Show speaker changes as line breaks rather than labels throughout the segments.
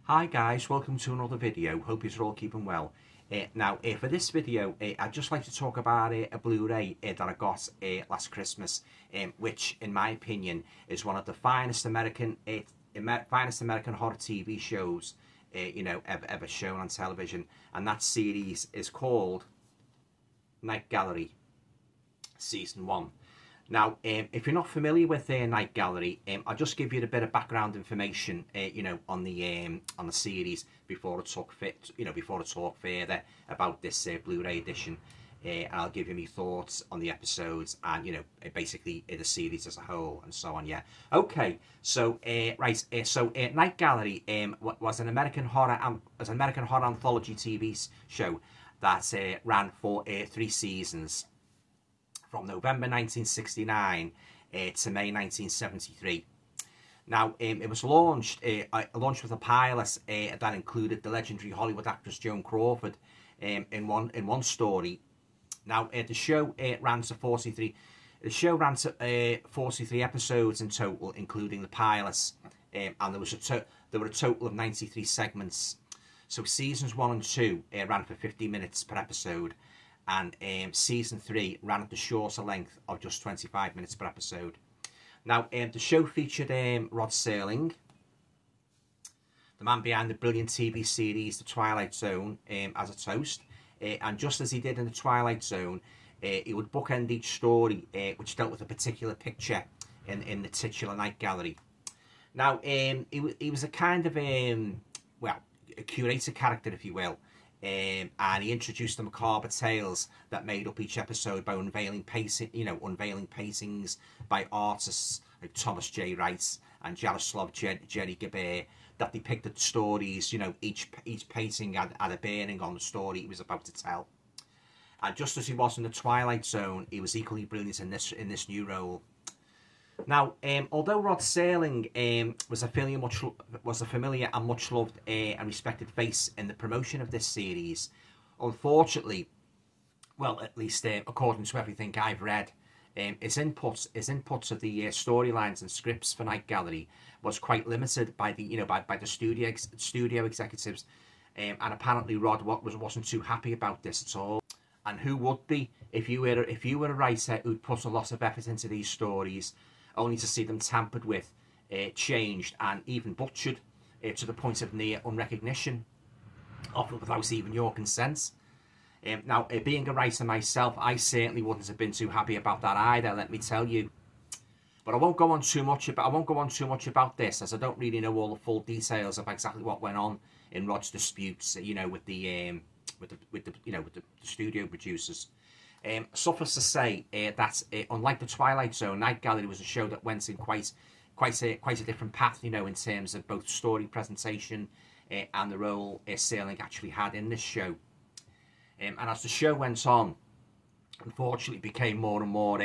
Hi guys, welcome to another video. Hope you're all keeping well. Now for this video I'd just like to talk about a Blu-ray that I got last Christmas, which in my opinion is one of the finest American horror TV shows ever shown on television, and that series is called Night Gallery Season 1. Now, if you're not familiar with Night Gallery, I'll just give you a bit of background information, on the series before I talk further about this Blu-ray edition. And I'll give you my thoughts on the episodes and basically the series as a whole and so on. Yeah. Okay. So Night Gallery was an American horror anthology TV show that ran for 3 seasons, from November 1969 to May 1973. Now, it was launched with a pilot that included the legendary Hollywood actress Joan Crawford in one story. Now, the show ran to 43. The show ran to 43 episodes in total, including the pilots, and there were a total of 93 segments. So seasons 1 and 2 ran for 50 minutes per episode, and season 3 ran at the shorter length of just 25 minutes per episode. Now, the show featured Rod Serling, the man behind the brilliant TV series The Twilight Zone, as its host. And just as he did in The Twilight Zone, he would bookend each story which dealt with a particular picture in the titular Night Gallery. Now, he was a kind of, a curator character, if you will. And he introduced the macabre tales that made up each episode by unveiling paintings by artists like Thomas J. Wright and Jaroslav Jerry Gaber that depicted stories. Each painting had a bearing on the story he was about to tell. And just as he was in The Twilight Zone, he was equally brilliant in this new role. Now, although Rod Serling was a familiar and much loved and respected face in the promotion of this series, unfortunately, well, at least according to everything I've read, his input of the storylines and scripts for Night Gallery was quite limited by the studio executives, and apparently Rod wasn't too happy about this at all. And who would be if you were a writer who'd put a lot of effort into these stories, only to see them tampered with, changed, and even butchered to the point of near unrecognition, often without even your consent. Now, being a writer myself, I certainly wouldn't have been too happy about that either, let me tell you. But I won't go on too much about this, as I don't really know all the full details of exactly what went on in Rod's disputes, with the studio producers. Suffice to say that unlike The Twilight Zone, Night Gallery was a show that went in quite a different path, in terms of both story presentation and the role Serling actually had in this show. And as the show went on, unfortunately, it became more and more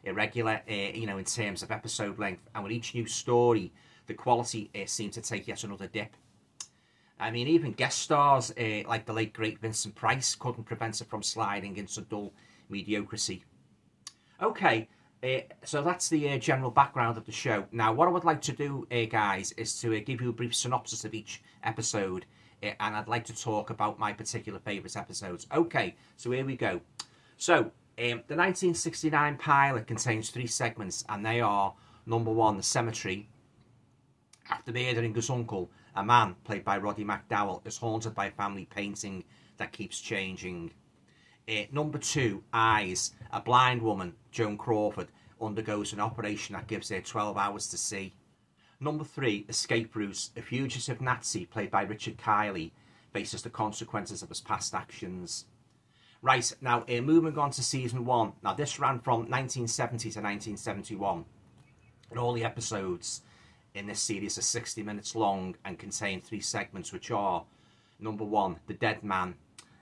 irregular, in terms of episode length. And with each new story, the quality seemed to take yet another dip. I mean, even guest stars like the late great Vincent Price couldn't prevent it from sliding into dull mediocrity. Okay, so that's the general background of the show. Now, what I would like to do, guys, is to give you a brief synopsis of each episode, and I'd like to talk about my particular favourite episodes. Okay, so here we go. So, the 1969 pilot contains 3 segments, and they are, number 1, the cemetery. After murdering his uncle, a man, played by Roddy McDowall, is haunted by a family painting that keeps changing. Number 2, Eyes. A blind woman, Joan Crawford, undergoes an operation that gives her 12 hours to see. Number 3, Escape Route. A fugitive Nazi, played by Richard Kiley, faces the consequences of his past actions. Right, now moving on to season 1. Now this ran from 1970 to 1971. And all the episodes in this series are 60 minutes long and contain 3 segments, which are: number 1, The Dead Man.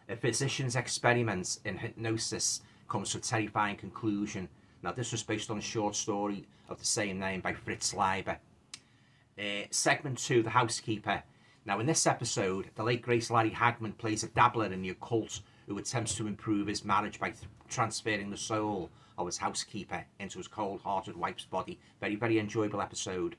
A physician's experiment in hypnosis comes to a terrifying conclusion. Now, this was based on a short story of the same name by Fritz Leiber. Segment 2, The Housekeeper. Now, in this episode, the late great Larry Hagman plays a dabbler in the occult who attempts to improve his marriage by transferring the soul of his housekeeper into his cold-hearted wife's body. Very, very enjoyable episode.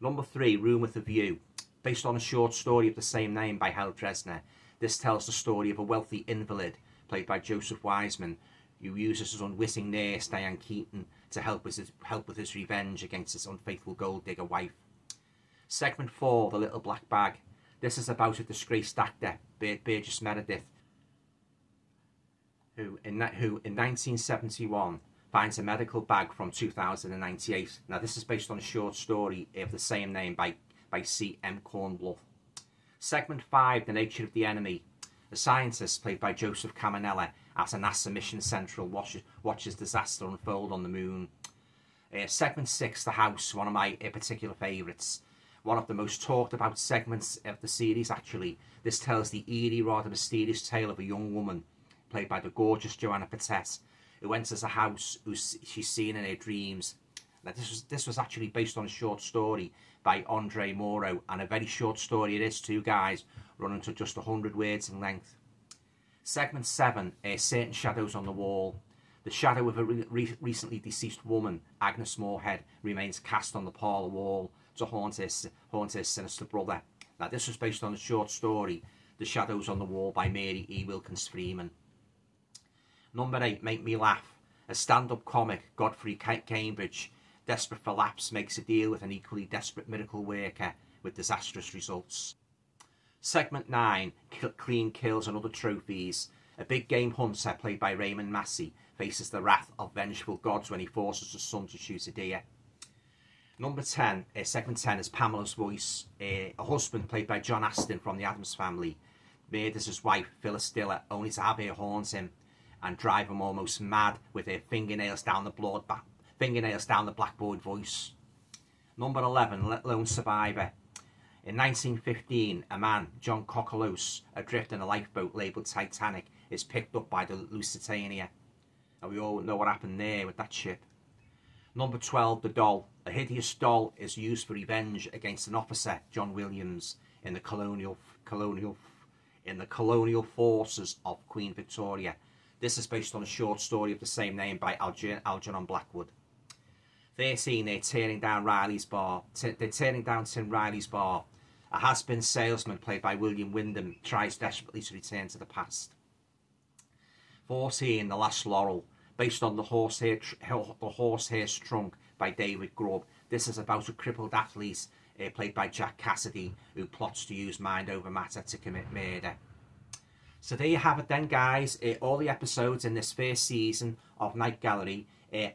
Number 3, Room with a View. based on a short story of the same name by Hal Dresner. This tells the story of a wealthy invalid, played by Joseph Wiseman, who uses his unwitting nurse, Diane Keaton, to help with his revenge against his unfaithful gold digger wife. Segment 4, The Little Black Bag. This is about a disgraced actor, Burgess Meredith, who in 1971 finds a medical bag from 2098. Now this is based on a short story of the same name by C.M. Cornbluth. Segment 5, The Nature of the Enemy. A scientist, played by Joseph Caminella, at a NASA mission central watches disaster unfold on the moon. Segment 6, The House, one of my particular favourites. One of the most talked about segments of the series, actually. This tells the eerie, rather mysterious tale of a young woman, played by the gorgeous Joanna Patette, who enters a house she's seen in her dreams. Now this was actually based on a short story by Andre Morrow, and a very short story it is too, guys, running to just 100 words in length. Segment 7, Certain Shadows on the Wall. The shadow of a recently deceased woman, Agnes Moorehead, remains cast on the parlour wall to haunt his sinister brother. Now this was based on a short story, The Shadows on the Wall, by Mary E. Wilkins Freeman. Number 8, Make Me Laugh. A stand-up comic, Godfrey Cambridge, desperate for laughs, makes a deal with an equally desperate miracle worker with disastrous results. Segment 9, Clean Kills and Other Trophies. A big game hunter, played by Raymond Massey, faces the wrath of vengeful gods when he forces his son to shoot a deer. Number 10, segment 10 is Pamela's Voice. A husband, played by John Astin from the Addams Family, murders his wife, Phyllis Diller, only to have her haunt him and drive him almost mad with her fingernails down the blackboard voice. Number 11, Lone Survivor. In 1915, a man, John Cockleose, adrift in a lifeboat labelled Titanic, is picked up by the Lusitania. And we all know what happened there with that ship. Number 12, The Doll. A hideous doll is used for revenge against an officer, John Williams, in the colonial forces of Queen Victoria. This is based on a short story of the same name by Algernon Blackwood. 13, they're tearing down Riley's bar. They're tearing down Tim Riley's bar. A has-been salesman, played by William Wyndham, tries desperately to return to the past. 14, The Last Laurel. Based on the Horsehair's Trunk by David Grubb. This is about a crippled athlete, played by Jack Cassidy, who plots to use mind over matter to commit murder. So there you have it then, guys. All the episodes in this first season of Night Gallery.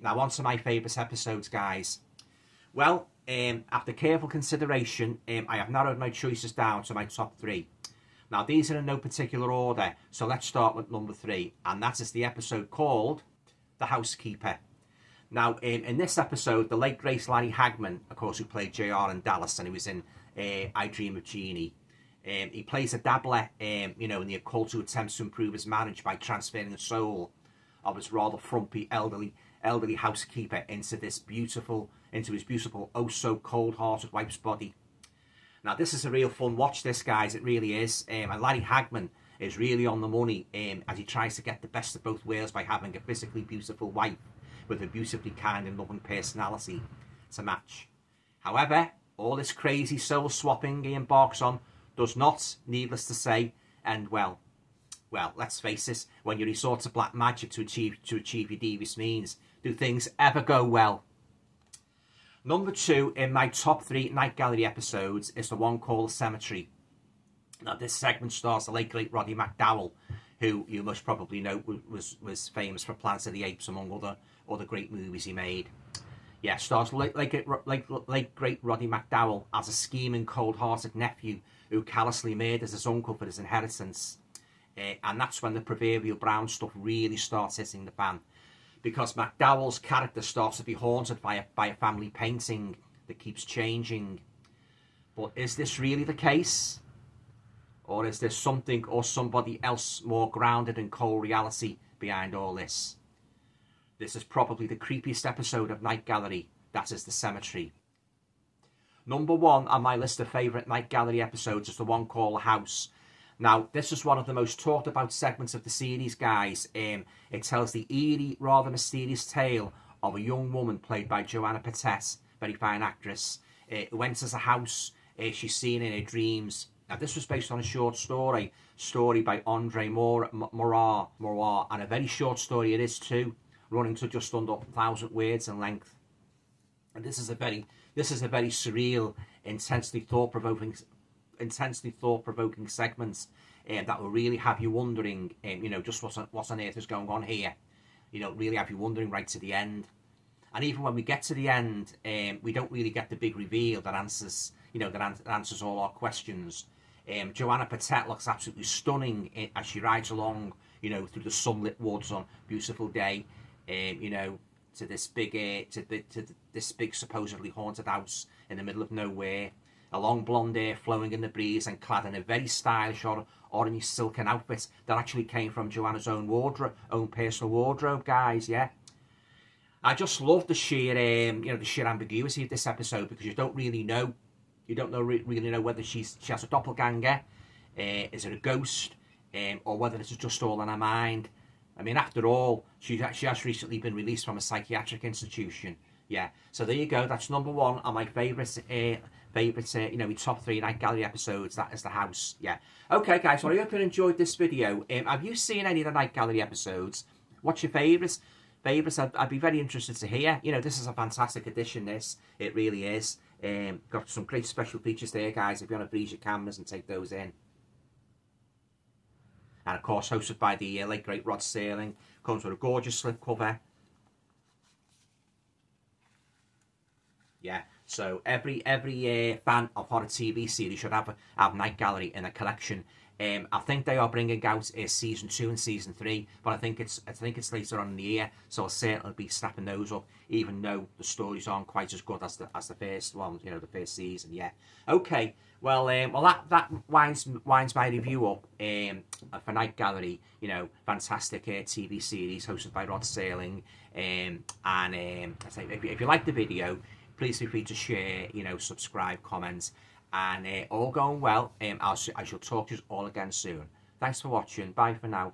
Now on to my favourite episodes, guys. Well, after careful consideration, I have narrowed my choices down to my top 3. Now these are in no particular order, so let's start with number 3, and that is the episode called The Housekeeper. Now in this episode, the late great Larry Hagman, of course, who played JR in Dallas, and he was in I Dream of Jeannie. He plays a dabbler, you know, in the occult, who attempts to improve his marriage by transferring the soul of his rather frumpy elderly housekeeper into his beautiful, oh so cold-hearted wife's body. Now this is a real fun watch, this, guys. It really is. And Larry Hagman is really on the money as he tries to get the best of both worlds by having a physically beautiful wife with a beautifully kind and loving personality to match. However, all this crazy soul swapping he embarks on does not, needless to say, end well. Well, let's face it, when you resort to black magic to achieve your devious means, do things ever go well? Number 2 in my top 3 Night Gallery episodes is the one called Cemetery. Now this segment stars the late great Roddy McDowall, who you must probably know was famous for Planet of the Apes, among other great movies he made. Yeah, stars late great Roddy McDowall as a scheming, cold-hearted nephew who callously murders his uncle for his inheritance. And that's when the proverbial brown stuff really starts hitting the fan, because McDowall's character starts to be haunted by a family painting that keeps changing. But is this really the case? Or is there something or somebody else more grounded in cold reality behind all this? This is probably the creepiest episode of Night Gallery, that is The Cemetery. Number 1 on my list of favourite Night Gallery episodes is the one called The House. Now, this is one of the most talked about segments of the series, guys. It tells the eerie, rather mysterious tale of a young woman played by Joanna Patette, very fine actress, who enters a house she's seen in her dreams. Now, this was based on a short story by Andre Morar, and a very short story it is too, running to just under 1,000 words in length. And this is a very surreal, intensely thought-provoking segments that will really have you wondering, you know, just what on earth is going on here. You know, really have you wondering right to the end. And even when we get to the end, we don't really get the big reveal that answers, you know, that answers all our questions. Joanna Patet looks absolutely stunning as she rides along, you know, through the sunlit woods on a beautiful day, you know, to this big, this big supposedly haunted house in the middle of nowhere. A long blonde hair flowing in the breeze and clad in a very stylish orange silken outfit that actually came from Joanna's own personal wardrobe, guys. Yeah, I just love the sheer, you know, the sheer ambiguity of this episode, because you don't really know. You don't really know whether she has a doppelganger, is it a ghost, or whether this is just all in her mind. I mean, after all, she has recently been released from a psychiatric institution. Yeah, so there you go. That's number one on my favourite, you know, my top 3 Night Gallery episodes. That is The House. Yeah. Okay, guys. Well, I hope you enjoyed this video. Have you seen any of the Night Gallery episodes? What's your favourites? I'd be very interested to hear. You know, this is a fantastic edition. It really is. Got some great special features there, guys, if you want to freeze your cameras and take those in. And of course, hosted by the late great Rod Serling. Comes with a gorgeous slipcover. Yeah, so every fan of horror TV series should have Night Gallery in a collection. I think they are bringing out season 2 and season 3, but I think it's later on in the year, so I'll certainly be snapping those up, even though the stories aren't quite as good as the first one, you know, the first season. Yeah. Okay. Well, that winds my review up for Night Gallery. You know, fantastic TV series hosted by Rod Serling. If you like the video, please feel free to share, you know, subscribe, comment, and all going well. I shall talk to you all again soon. Thanks for watching. Bye for now.